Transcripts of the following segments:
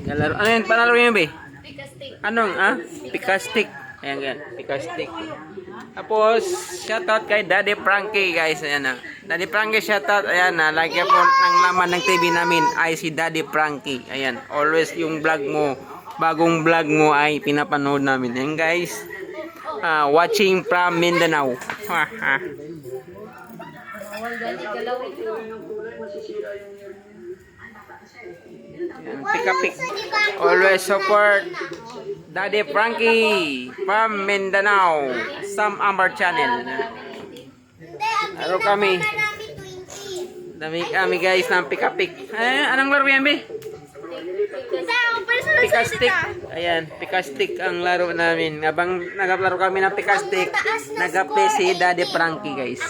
Galaro. Ano yun? Panalo yun, be? Pikastik. Anong, Pikastik. Ayan, yan. Pikastik. Tapos, shoutout kay Daddy Frankie, guys. Ayan na. Daddy Frankie, shoutout. Ayan na. Lagi po ng laman ng TV namin ay si Daddy Frankie. Ayan. Always yung vlog mo, bagong vlog mo ay pinapanood namin. Ayan, guys. Watching from Mindanao. Haha. Pick. Always support Daddy Frankie from Mindanao. Sam Amber Channel. Laro kami. Dami kami guys ng pick. Anong laro yan, be? Pikastik. Ayan, Pikastik ang laro namin. Habang nagaplaro kami ng Pikastik, nagaplay si Daddy Frankie, guys.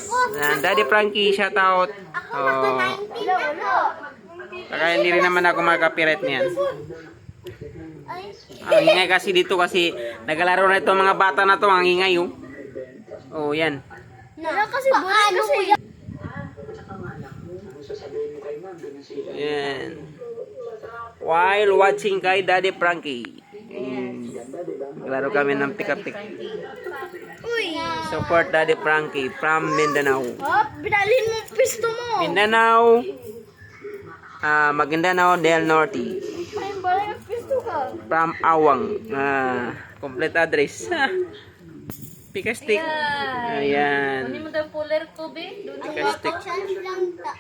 Daddy Frankie, shout out. Kaya hindi rin naman ako mag-copyright niyan. Ang ingay kasi dito kasi nagalaro na itong mga bata na to, ang ingay oh. Oh, yan. Wala kasi bulan kasi. Yan. While watching kay Daddy Frankie. Naglaro kami ng pick. Support Daddy Frankie from Mindanao. Pinalhin mo pisto mo. Mindanao. Maguindanao del Norte. Ay, balay pisto ka. From Awang. Complete address. Pikastik. Ayan. Ano mo daw puller ko, be? Pikastik. Chance lang 4.